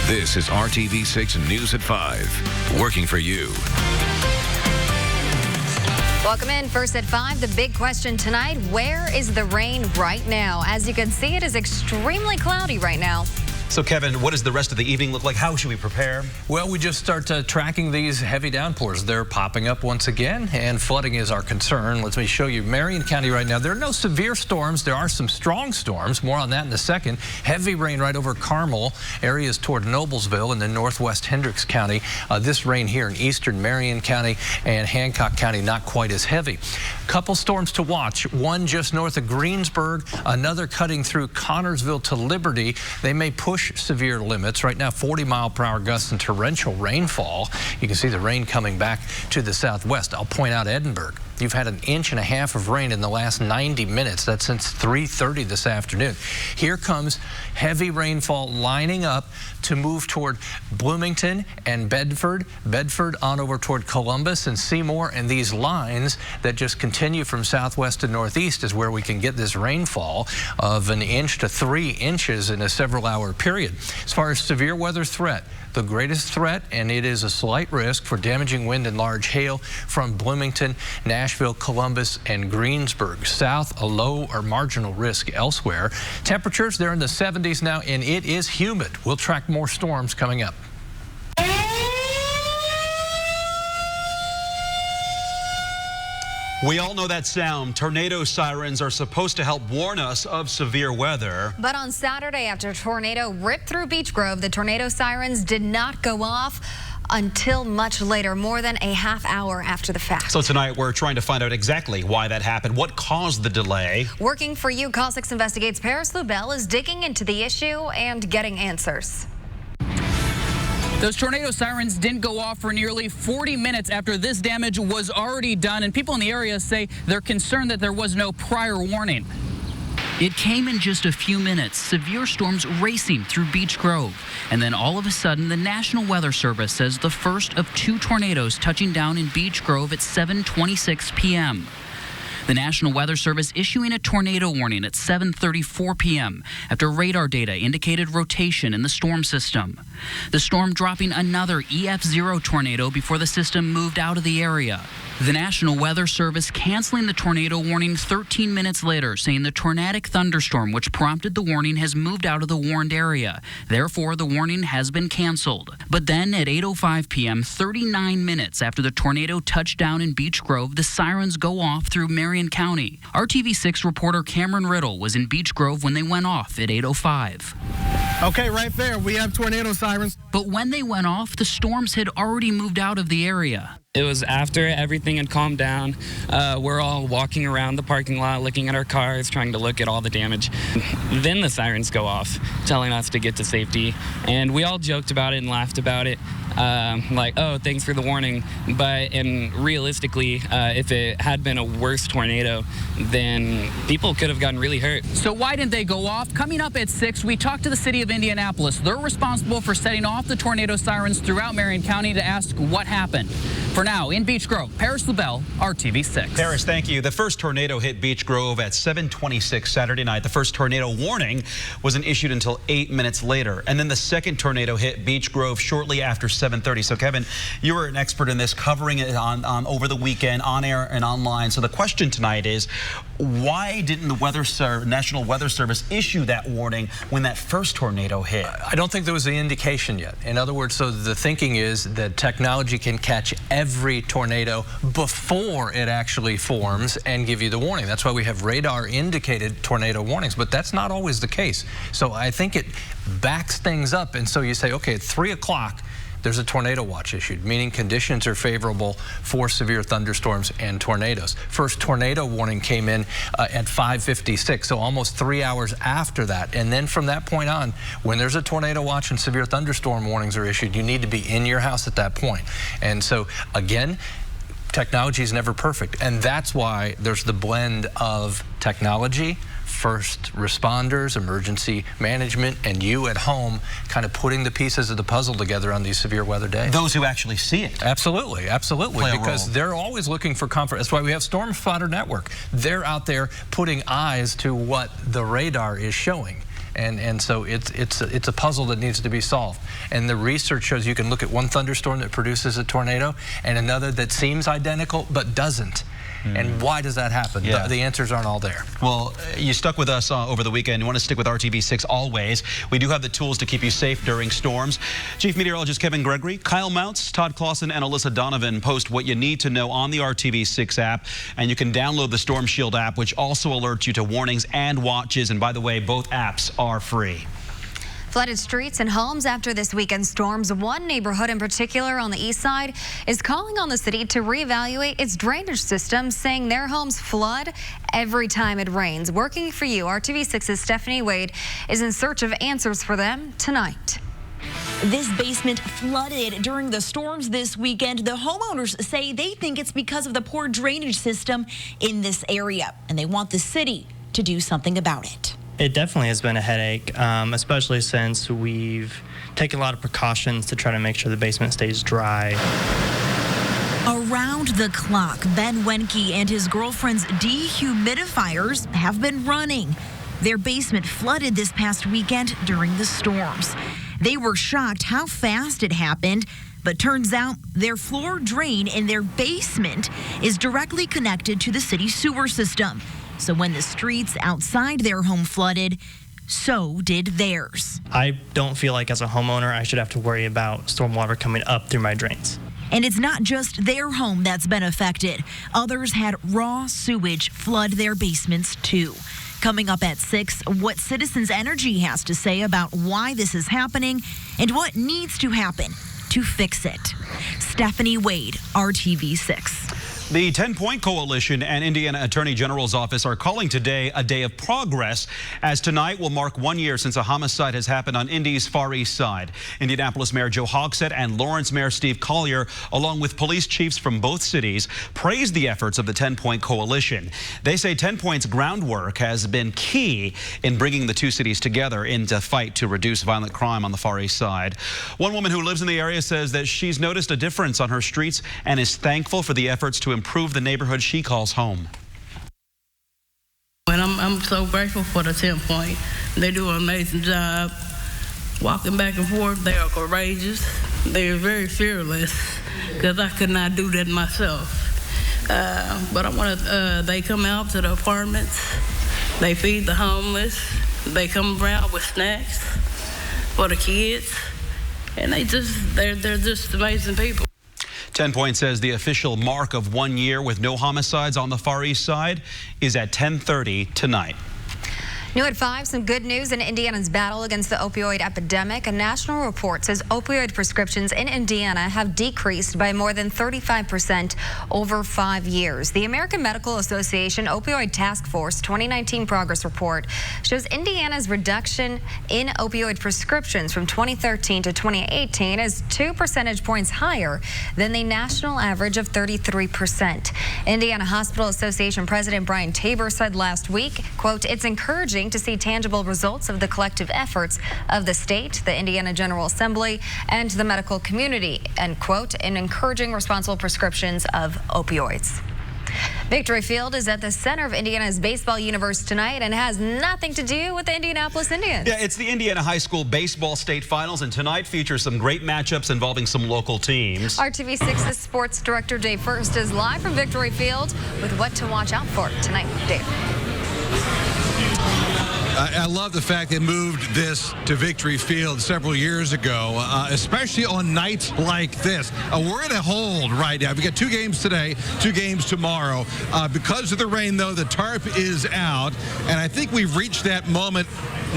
This is RTV6 News at 5, working for you. Welcome in. First at 5, the big question tonight, where is the rain right now? As you can see, it is extremely cloudy right now. So, Kevin, what does the rest of the evening look like? How should we prepare? Well, we just start tracking these heavy downpours. They're popping up once again, and flooding is our concern. Let me show you Marion County right now. There are no severe storms. There are some strong storms. More on that in a second. Heavy rain right over Carmel, areas toward Noblesville in the northwest Hendricks County. This rain here in eastern Marion County and Hancock County, not quite as heavy. Couple storms to watch. One just north of Greensburg, another cutting through Connorsville to Liberty. They may push severe limits. Right now, 40-mile-per-hour gusts and torrential rainfall. You can see the rain coming back to the southwest. I'll point out Edinburgh. You've had 1.5 inches of rain in the last 90 minutes. That's since 3:30 this afternoon. Here comes heavy rainfall lining up to move toward Bloomington and Bedford. Bedford on over toward Columbus and Seymour. And these lines that just continue from southwest to northeast is where we can get this rainfall of 1 inch to 3 inches in a several-hour period. As far as severe weather threat, the greatest threat, and it is a slight risk for damaging wind and large hail from Bloomington, Nashville, Columbus, and Greensburg. South, a low or marginal risk elsewhere. Temperatures, they're in the 70s now, and it is humid. We'll track more storms coming up. We all know that sound. Tornado sirens are supposed to help warn us of severe weather. But on Saturday, after a tornado ripped through Beech Grove, the tornado sirens did not go off until much later, more than a half hour after the fact. So tonight we're trying to find out exactly why that happened, what caused the delay. Working for you, Call 6 Investigates' Paris Lubell is digging into the issue and getting answers. Those tornado sirens didn't go off for nearly 40 minutes after this damage was already done, and people in the area say they're concerned that there was no prior warning. It came in just a few minutes, severe storms racing through Beech Grove. And then all of a sudden, the National Weather Service says the first of 2 tornadoes touching down in Beech Grove at 7:26 p.m. The National Weather Service issuing a tornado warning at 7:34 p.m. after radar data indicated rotation in the storm system. The storm dropping another EF0 tornado before the system moved out of the area. The National Weather Service canceling the tornado warning 13 minutes later, saying the tornadic thunderstorm which prompted the warning has moved out of the warned area. Therefore, the warning has been canceled. But then at 8:05 p.m., 39 minutes after the tornado touched down in Beech Grove, the sirens go off through Marion County. RTV6 reporter Cameron Riddle was in Beech Grove when they went off at 8:05. Okay, right there, we have tornado sirens. But when they went off, the storms had already moved out of the area. It was after everything had calmed down. We're all walking around the parking lot, looking at our cars, trying to look at all the damage. Then the sirens go off, telling us to get to safety. And we all joked about it and laughed about it. Like, oh, thanks for the warning. And realistically, if it had been a worse tornado, then people could have gotten really hurt. So why didn't they go off? Coming up at 6, we talked to the city of Indianapolis. They're responsible for setting off the tornado sirens throughout Marion County to ask what happened. For now, in Beech Grove, Paris Lubell, RTV6. Paris, thank you. The first tornado hit Beech Grove at 7:26 Saturday night. The first tornado warning wasn't issued until 8 minutes later. And then the second tornado hit Beech Grove shortly after 7:30. So, Kevin, you were an expert in this, covering it on over the weekend, on air and online. So the question tonight is, why didn't the National Weather Service issue that warning when that first tornado hit? I don't think there was an indication yet. In other words, so the thinking is that technology can catch every tornado before it actually forms and give you the warning. That's why we have radar indicated tornado warnings, but that's not always the case. So I think it backs things up, and so you say, okay, at 3 o'clock, there's a tornado watch issued, meaning conditions are favorable for severe thunderstorms and tornadoes. First tornado warning came in at 5:56, so almost 3 hours after that. And then from that point on, when there's a tornado watch and severe thunderstorm warnings are issued, you need to be in your house at that point. And so, again, technology is never perfect, and that's why there's the blend of technology, first responders, emergency management, and you at home kind of putting the pieces of the puzzle together on these severe weather days. Those who actually see it. Absolutely, absolutely. Because they're always looking for comfort. That's why we have Storm Spotter Network. They're out there putting eyes to what the radar is showing. And so it's a puzzle that needs to be solved. And the research shows you can look at one thunderstorm that produces a tornado and another that seems identical but doesn't. And why does that happen? Yeah. The answers aren't all there. Well, you stuck with us over the weekend. You want to stick with RTV6 always. We do have the tools to keep you safe during storms. Chief Meteorologist Kevin Gregory, Kyle Mounts, Todd Clausen, and Alyssa Donovan post what you need to know on the RTV6 app. And you can download the Storm Shield app, which also alerts you to warnings and watches. And by the way, both apps are free. Flooded streets and homes after this weekend's storms. One neighborhood in particular on the east side is calling on the city to reevaluate its drainage system, saying their homes flood every time it rains. Working for you, RTV6's Stephanie Wade is in search of answers for them tonight. This basement flooded during the storms this weekend. The homeowners say they think it's because of the poor drainage system in this area, and they want the city to do something about it. It definitely has been a headache, especially since we've taken a lot of precautions to try to make sure the basement stays dry. Around the clock, Ben Wenke and his girlfriend's dehumidifiers have been running. Their basement flooded this past weekend during the storms. They were shocked how fast it happened, but turns out their floor drain in their basement is directly connected to the city sewer system. So when the streets outside their home flooded, so did theirs. I don't feel like as a homeowner I should have to worry about stormwater coming up through my drains. And it's not just their home that's been affected. Others had raw sewage flood their basements too. Coming up at 6, what Citizens Energy has to say about why this is happening and what needs to happen to fix it. Stephanie Wade, RTV6. The 10-Point Coalition and Indiana Attorney General's office are calling today a day of progress, as tonight will mark 1 year since a homicide has happened on Indy's Far East Side. Indianapolis Mayor Joe Hogsett and Lawrence Mayor Steve Collier, along with police chiefs from both cities, praised the efforts of the 10-Point Coalition. They say 10 Point's groundwork has been key in bringing the two cities together in the fight to reduce violent crime on the Far East Side. One woman who lives in the area says that she's noticed a difference on her streets and is thankful for the efforts to improve the neighborhood she calls home. And I'm so grateful for the 10 Point. They do an amazing job walking back and forth. They are courageous. They are very fearless, because I could not do that myself. But I want to, they come out to the apartments. They feed the homeless. They come around with snacks for the kids. And they're just amazing people. 10 Point says the official mark of 1 year with no homicides on the Far East Side is at 10:30 tonight. New at 5, some good news in Indiana's battle against the opioid epidemic. A national report says opioid prescriptions in Indiana have decreased by more than 35% over 5 years. The American Medical Association Opioid Task Force 2019 progress report shows Indiana's reduction in opioid prescriptions from 2013 to 2018 is 2 percentage points higher than the national average of 33%. Indiana Hospital Association President Brian Tabor said last week, quote, "It's encouraging to see tangible results of the collective efforts of the state, the Indiana General Assembly, and the medical community," end quote, in encouraging responsible prescriptions of opioids. Victory Field is at the center of Indiana's baseball universe tonight and has nothing to do with the Indianapolis Indians. Yeah, it's the Indiana High School Baseball State Finals, and tonight features some great matchups involving some local teams. RTV6's sports director Dave First is live from Victory Field with what to watch out for tonight. Dave. I love the fact they moved this to Victory Field several years ago, especially on nights like this. We're in a hold right now. We got 2 games today, 2 games tomorrow. Because of the rain, though, the tarp is out, and I think we've reached that moment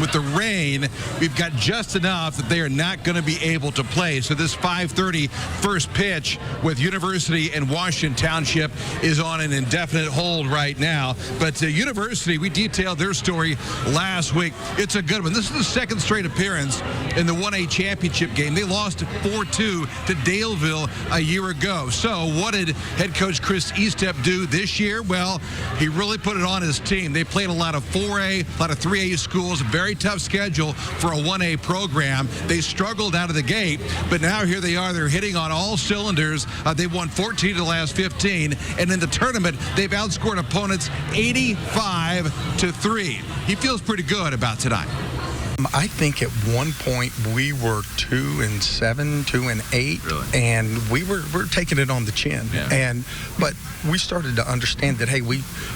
with the rain. We've got just enough that they are not going to be able to play. So this 5:30 first pitch with University and Washington Township is on an indefinite hold right now. But University, we detailed their story last week. It's a good one. This is the 2nd straight appearance in the 1A championship game. They lost 4-2 to Daleville a year ago. So what did head coach Chris Estep do this year? Well, he really put it on his team. They played a lot of 4A, a lot of 3A schools, a very tough schedule for a 1A program. They struggled out of the gate, but now here they are. They're hitting on all cylinders. They've won 14 of the last 15, and in the tournament, they've outscored opponents 85-3. He feels pretty good about tonight. I think at one point we were 2-7, 2-8, really? And we're taking it on the chin. Yeah. But we started to understand that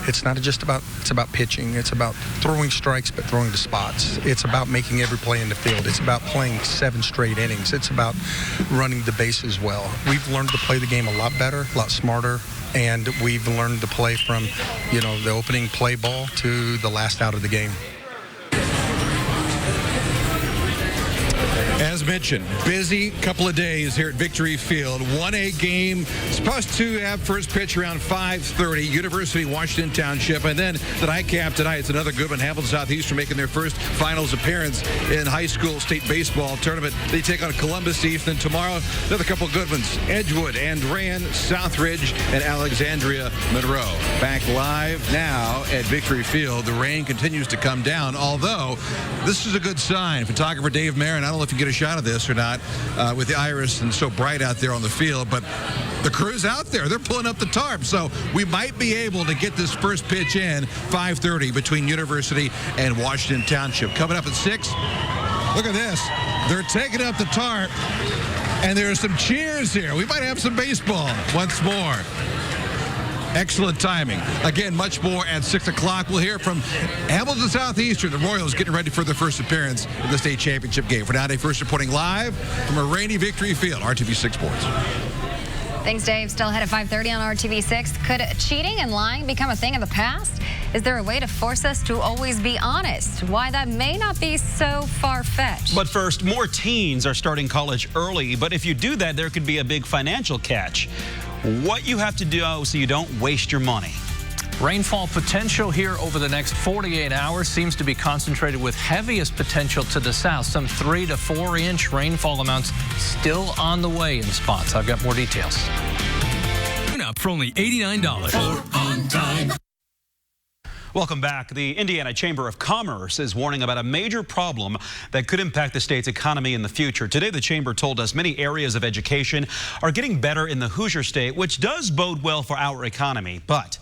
it's not just about pitching. It's about throwing strikes, but throwing to spots. It's about making every play in the field. It's about playing 7 straight innings. It's about running the bases well. We've learned to play the game a lot better, a lot smarter. And we've learned to play from, the opening play ball to the last out of the game. As mentioned, busy couple of days here at Victory Field. 1A game, supposed to have first pitch around 5:30. University, Washington Township. And then the nightcap tonight, it's another good one. Hamilton Southeastern making their first finals appearance in high school state baseball tournament. They take on Columbus East. And tomorrow, another couple of good ones. Edgewood, Andrean, Southridge, and Alexandria Monroe. Back live now at Victory Field. The rain continues to come down, although this is a good sign. Photographer Dave Marin, I don't know if you get a shot of this or not with the iris and so bright out there on the field, but the crew's out there. They're pulling up the tarp, so we might be able to get this first pitch in 5:30 between University and Washington Township. Coming up at 6, look at this. They're taking up the tarp, and there's some cheers here. We might have some baseball once more. Excellent timing. Again, much more at 6 o'clock. We'll hear from Hamilton Southeastern. The Royals getting ready for their first appearance in the state championship game. For now, Dave First reporting live from a rainy Victory Field. RTV6 Sports. Thanks, Dave. Still ahead at 5:30 on RTV6. Could cheating and lying become a thing of the past? Is there a way to force us to always be honest? Why that may not be so far-fetched. But first, more teens are starting college early. But if you do that, there could be a big financial catch. What you have to do so you don't waste your money. Rainfall potential here over the next 48 hours seems to be concentrated with heaviest potential to the south. Some 3 to 4 inch rainfall amounts still on the way in spots. I've got more details. Up for only $89. On time. Welcome back. The Indiana Chamber of Commerce is warning about a major problem that could impact the state's economy in the future. Today, the chamber told us many areas of education are getting better in the Hoosier State, which does bode well for our economy. But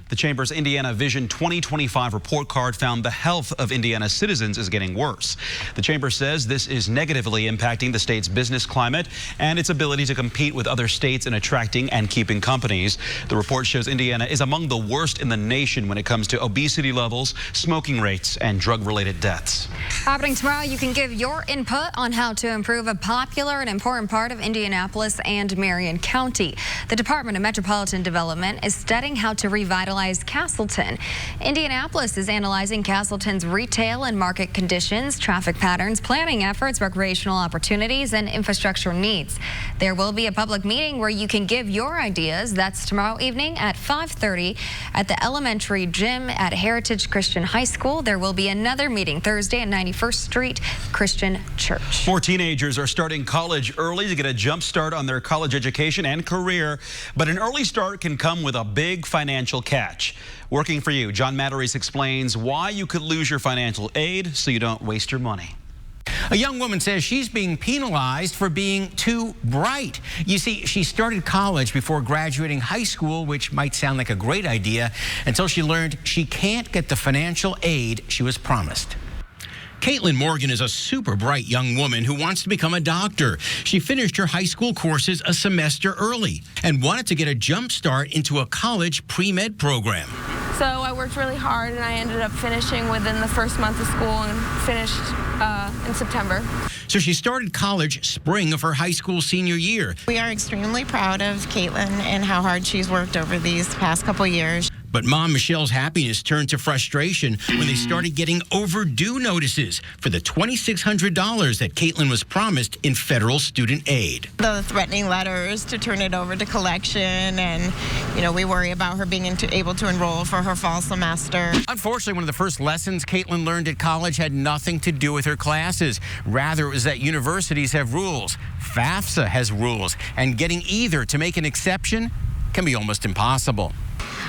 the Chamber's Indiana Vision 2025 report card found the health of Indiana's citizens is getting worse. The Chamber says this is negatively impacting the state's business climate and its ability to compete with other states in attracting and keeping companies. The report shows Indiana is among the worst in the nation when it comes to obesity levels, smoking rates, and drug-related deaths. Happening tomorrow, you can give your input on how to improve a popular and important part of Indianapolis and Marion County. The Department of Metropolitan Development is studying how to revitalize Castleton. Indianapolis is analyzing Castleton's retail and market conditions, traffic patterns, planning efforts, recreational opportunities, and infrastructure needs. There will be a public meeting where you can give your ideas. That's tomorrow evening at 5:30 at the elementary gym at Heritage Christian High School. There will be another meeting Thursday at 91st Street Christian Church. More teenagers are starting college early to get a jump start on their college education and career, but an early start can come with a big financial catch. Working for you, John Matarese explains why you could lose your financial aid so you don't waste your money. A young woman says she's being penalized for being too bright. You see, she started college before graduating high school, which might sound like a great idea, until she learned she can't get the financial aid she was promised. Caitlin Morgan is a super bright young woman who wants to become a doctor. She finished her high school courses a semester early and wanted to get a jump start into a college pre-med program. So I worked really hard and I ended up finishing within the first month of school and finished in September. So she started college spring of her high school senior year. We are extremely proud of Caitlin and how hard she's worked over these past couple years. But Mom Michelle's happiness turned to frustration when they started getting overdue notices for the $2,600 that Caitlin was promised in federal student aid. The threatening letters to turn it over to collection, and, we worry about her being able to enroll for her fall semester. Unfortunately, one of the first lessons Caitlin learned at college had nothing to do with her classes. Rather, it was that universities have rules. FAFSA has rules, and getting either to make an exception can be almost impossible.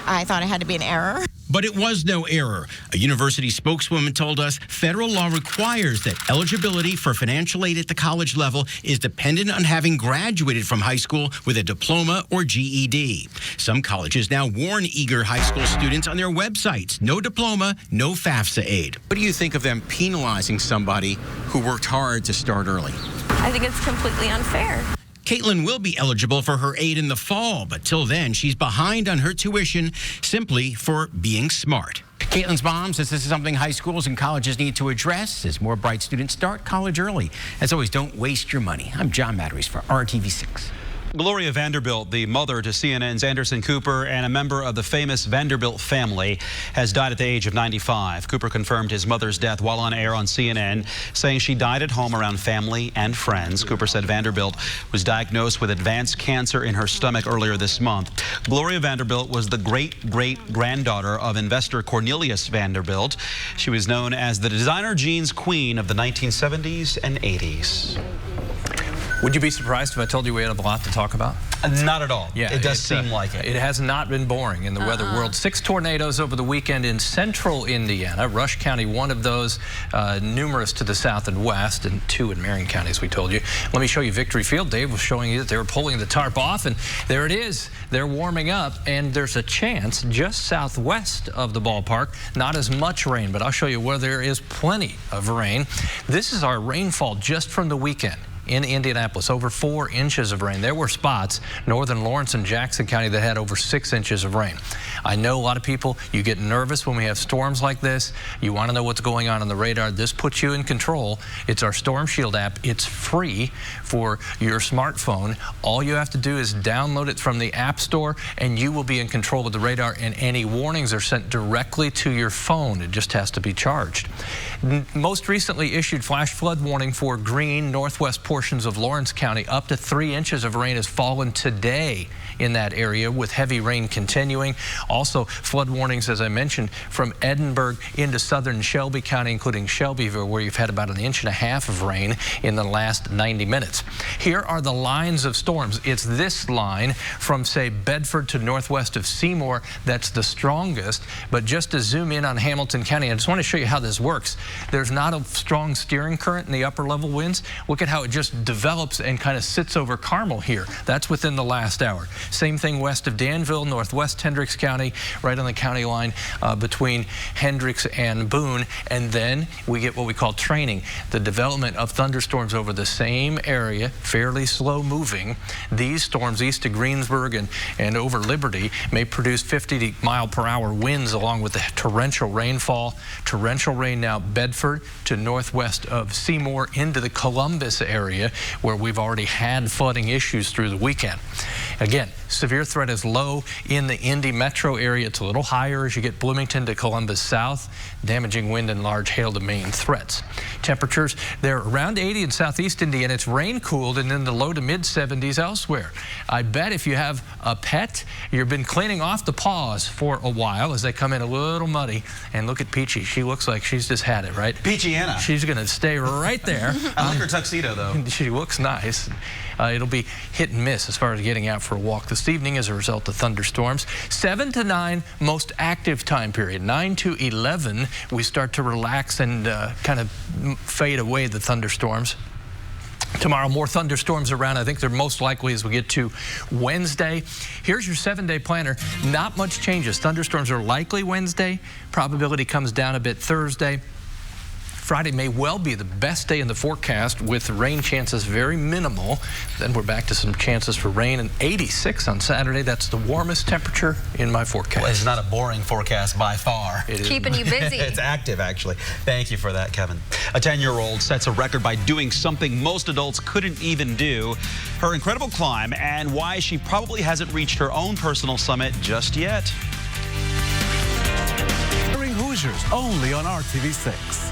I thought it had to be an error. But it was no error. A university spokeswoman told us federal law requires that eligibility for financial aid at the college level is dependent on having graduated from high school with a diploma or GED. Some colleges now warn eager high school students on their websites, no diploma, no FAFSA aid. What do you think of them penalizing somebody who worked hard to start early? I think it's completely unfair. Caitlin will be eligible for her aid in the fall, but till then, she's behind on her tuition simply for being smart. Caitlin's mom says this is something high schools and colleges need to address as more bright students start college early. As always, don't waste your money. I'm John Matteries for RTV6. Gloria Vanderbilt, the mother to CNN's Anderson Cooper and a member of the famous Vanderbilt family, has died at the age of 95. Cooper confirmed his mother's death while on air on CNN, saying she died at home around family and friends. Cooper said Vanderbilt was diagnosed with advanced cancer in her stomach earlier this month. Gloria Vanderbilt was the great-great-granddaughter of investor Cornelius Vanderbilt. She was known as the designer jeans queen of the 1970s and 80s. Would you be surprised if I told you we had a lot to talk about? Not at all. Yeah, it does seem like it. It has not been boring in the weather world. 6 tornadoes over the weekend in central Indiana. Rush County, one of those, numerous to the south and west, and 2 in Marion County, as we told you. Let me show you Victory Field. Dave was showing you that they were pulling the tarp off, and there it is. They're warming up, and there's a chance just southwest of the ballpark. Not as much rain, but I'll show you where there is plenty of rain. This is our rainfall just from the weekend. In Indianapolis, over 4 inches of rain. There were spots, northern Lawrence and Jackson County, that had over 6 inches of rain. I know a lot of people, you get nervous when we have storms like this. You want to know what's going on the radar. This puts you in control. It's our Storm Shield app. It's free for your smartphone. All you have to do is download it from the App Store, and you will be in control of the radar, and any warnings are sent directly to your phone. It just has to be charged. Most recently issued flash flood warning for green northwest portions of Lawrence County. Up to 3 inches of rain has fallen today in that area, with heavy rain continuing. Also, flood warnings, as I mentioned, from Edinburgh into southern Shelby County, including Shelbyville, where you've had about 1.5 inches of rain in the last 90 minutes. Here are the lines of storms. It's this line from, say, Bedford to northwest of Seymour that's the strongest. But just to zoom in on Hamilton County, I just want to show you how this works. There's not a strong steering current in the upper level winds. Look at how it just develops and kind of sits over Carmel here. That's within the last hour. Same thing west of Danville, northwest Hendricks County, right on the county line between Hendricks and Boone. And then we get what we call training, the development of thunderstorms over the same area, fairly slow moving. These storms east of Greensburg and over Liberty may produce 50-mile-per-hour winds along with the torrential rainfall. Torrential rain now Bedford to northwest of Seymour into the Columbus area, where we've already had flooding issues through the weekend. Again, severe threat is low in the Indy metro area. It's a little higher as you get Bloomington to Columbus south. Damaging wind and large hail the main threats. Temperatures, they're around 80 in southeast Indiana. It's rain cooled and in the low to mid 70s elsewhere. I bet if you have a pet, you've been cleaning off the paws for a while as they come in a little muddy. And look at Peachy. She looks like she's just had it, right? Peachy Anna. She's going to stay right there. I like her tuxedo, though. She looks nice. It'll be hit and miss as far as getting out for a walk this evening as a result of thunderstorms. 7 to 9, most active time period. 9 to 11, we start to relax and kind of fade away the thunderstorms. Tomorrow, more thunderstorms around. I think they're most likely as we get to Wednesday. Here's your 7-day planner. Not much changes. Thunderstorms are likely Wednesday. Probability comes down a bit Thursday. Friday may well be the best day in the forecast with rain chances very minimal. Then we're back to some chances for rain, and 86 on Saturday. That's the warmest temperature in my forecast. Well, it's not a boring forecast by far. It is keeping you busy. It's active, actually. Thank you for that, Kevin. A 10-year-old sets a record by doing something most adults couldn't even do. Her incredible climb and why she probably hasn't reached her own personal summit just yet. Hoosiers only on RTV6.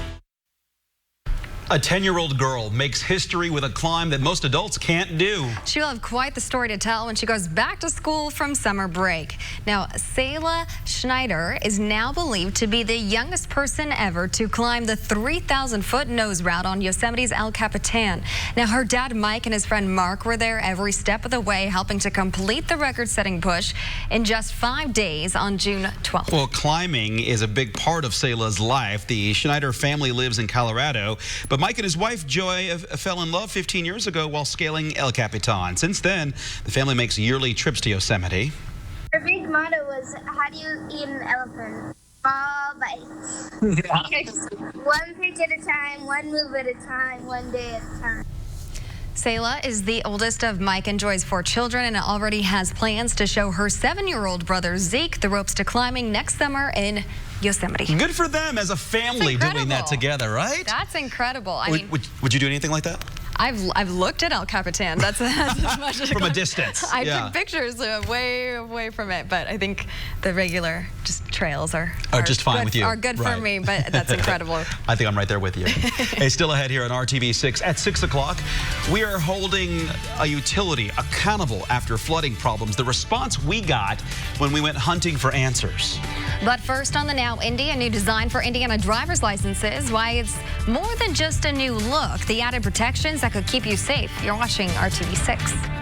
A 10-year-old girl makes history with a climb that most adults can't do. She'll have quite the story to tell when she goes back to school from summer break. Now, Selah Schneider is now believed to be the youngest person ever to climb the 3,000-foot nose route on Yosemite's El Capitan. Now, her dad Mike and his friend Mark were there every step of the way, helping to complete the record-setting push in just 5 days on June 12th. Well, climbing is a big part of Selah's life. The Schneider family lives in Colorado, but Mike and his wife Joy fell in love 15 years ago while scaling El Capitan. Since then, the family makes yearly trips to Yosemite. Our big motto was, how do you eat an elephant? Small bites. One pitch at a time, one move at a time, one day at a time. Selah is the oldest of Mike and Joy's 4 children and already has plans to show her 7-year-old brother Zeke the ropes to climbing next summer in Yosemite. Good for them as a family doing that together, right? That's incredible. I mean, would you do anything like that? I've looked at El Capitan. That's as much as from a distance. I took pictures way away from it, but I think the regular just trails are just fine with you. Are good for me, but that's incredible. I think I'm right there with you. Hey, still ahead here on RTV6 at 6 o'clock. We are holding a utility accountable after flooding problems. The response we got when we went hunting for answers. But first on the Now Indy, a new design for Indiana driver's licenses. Why it's more than just a new look. The added protections that could keep you safe. You're watching RTV6.